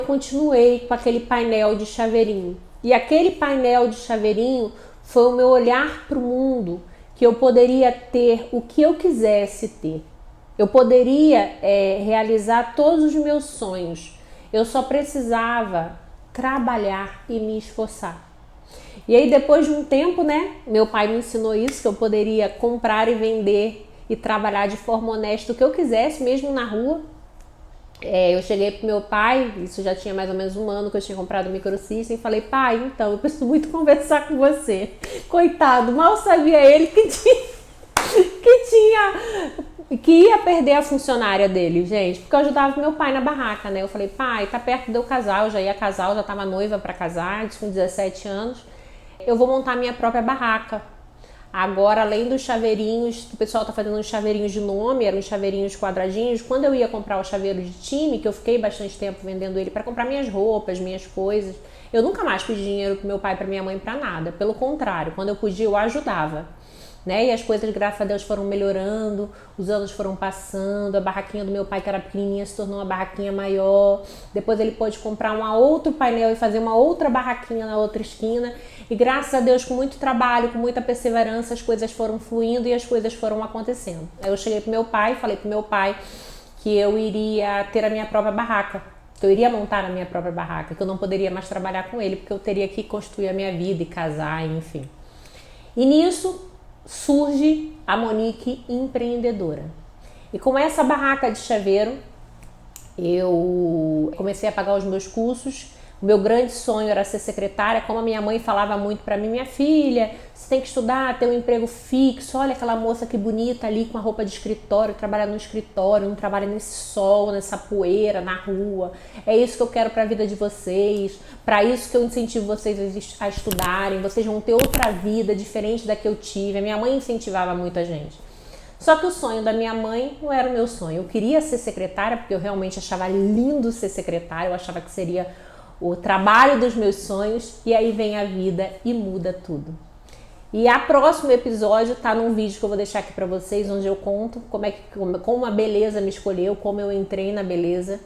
Eu continuei com aquele painel de chaveirinho. E aquele painel de chaveirinho foi o meu olhar para o mundo, que eu poderia ter o que eu quisesse ter. Eu poderia realizar todos os meus sonhos. Eu só precisava trabalhar e me esforçar. E aí depois de um tempo, né, meu pai me ensinou isso, que eu poderia comprar e vender e trabalhar de forma honesta o que eu quisesse, mesmo na rua. Eu cheguei pro meu pai, isso já tinha mais ou menos um ano que eu tinha comprado o microsystem, e falei, pai, então, eu preciso muito conversar com você. Coitado, mal sabia ele que ia perder a funcionária dele, gente, porque eu ajudava meu pai na barraca, né? Eu falei, pai, tá perto de eu casar, eu já ia casar, eu já tava noiva pra casar, com 17 anos. Eu vou montar minha própria barraca. Agora, além dos chaveirinhos, o pessoal tá fazendo uns chaveirinhos de nome, eram uns chaveirinhos quadradinhos. Quando eu ia comprar o chaveiro de time, que eu fiquei bastante tempo vendendo ele para comprar minhas roupas, minhas coisas, eu nunca mais pedi dinheiro pro meu pai, pra minha mãe, pra nada. Pelo contrário, quando eu podia, eu ajudava. Né? E as coisas, graças a Deus, foram melhorando, os anos foram passando, a barraquinha do meu pai, que era pequenininha, se tornou uma barraquinha maior. Depois ele pôde comprar um outro painel e fazer uma outra barraquinha na outra esquina. E graças a Deus, com muito trabalho, com muita perseverança, as coisas foram fluindo e as coisas foram acontecendo. Aí eu cheguei pro meu pai, falei pro meu pai que eu iria ter a minha própria barraca, que eu iria montar a minha própria barraca, que eu não poderia mais trabalhar com ele, porque eu teria que construir a minha vida e casar, enfim. E nisso surge a Monique empreendedora. E com essa barraca de chaveiro, eu comecei a pagar os meus cursos. O meu grande sonho era ser secretária, como a minha mãe falava muito para mim, minha filha, você tem que estudar, ter um emprego fixo, olha aquela moça que bonita ali com a roupa de escritório, trabalha no escritório, não trabalha nesse sol, nessa poeira, na rua, é isso que eu quero para a vida de vocês, para isso que eu incentivo vocês a estudarem, vocês vão ter outra vida diferente da que eu tive. A minha mãe incentivava muito a gente. Só que o sonho da minha mãe não era o meu sonho. Eu queria ser secretária, porque eu realmente achava lindo ser secretária, eu achava que seria o trabalho dos meus sonhos, e aí vem a vida e muda tudo. E a próximo episódio tá num vídeo que eu vou deixar aqui pra vocês, onde eu conto como a beleza me escolheu, como eu entrei na beleza.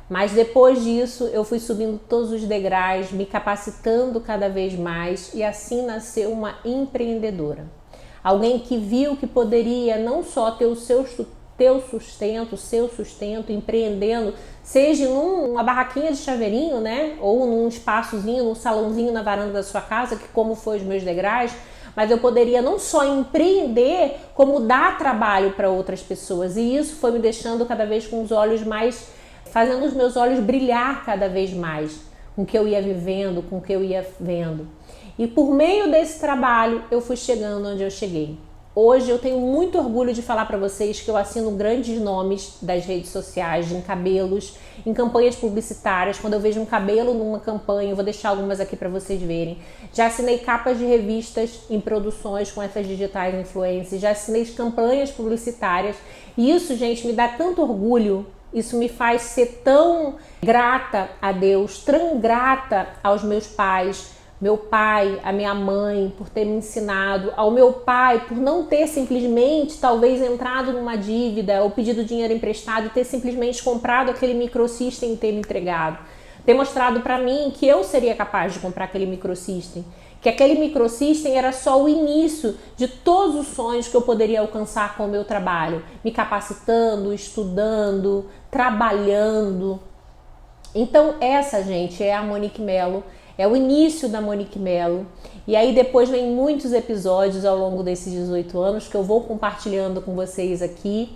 Mas depois disso eu fui subindo todos os degraus, me capacitando cada vez mais, e assim nasceu uma empreendedora. Alguém que viu que poderia não só ter o seu sustento, empreendendo, seja numa barraquinha de chaveirinho, né? Ou num espaçozinho, num salãozinho na varanda da sua casa, que como foi os meus degraus, mas eu poderia não só empreender, como dar trabalho para outras pessoas. E isso foi me deixando cada vez com os olhos mais, fazendo os meus olhos brilhar cada vez mais, com o que eu ia vivendo, com o que eu ia vendo. E por meio desse trabalho, eu fui chegando onde eu cheguei. Hoje eu tenho muito orgulho de falar para vocês que eu assino grandes nomes das redes sociais, em cabelos, em campanhas publicitárias. Quando eu vejo um cabelo numa campanha, eu vou deixar algumas aqui para vocês verem. Já assinei capas de revistas em produções com essas digitais influencers, já assinei campanhas publicitárias. E isso, gente, me dá tanto orgulho. Isso me faz ser tão grata a Deus, tão grata aos meus pais. Meu pai, a minha mãe, por ter me ensinado, ao meu pai, por não ter simplesmente, talvez, entrado numa dívida ou pedido dinheiro emprestado e ter simplesmente comprado aquele microsystem e ter me entregado. Ter mostrado para mim que eu seria capaz de comprar aquele microsystem, que aquele microsystem era só o início de todos os sonhos que eu poderia alcançar com o meu trabalho, me capacitando, estudando, trabalhando. Então essa, gente, é a Monique Mello. É o início da Monique Mello. E aí depois vem muitos episódios ao longo desses 18 anos que eu vou compartilhando com vocês aqui.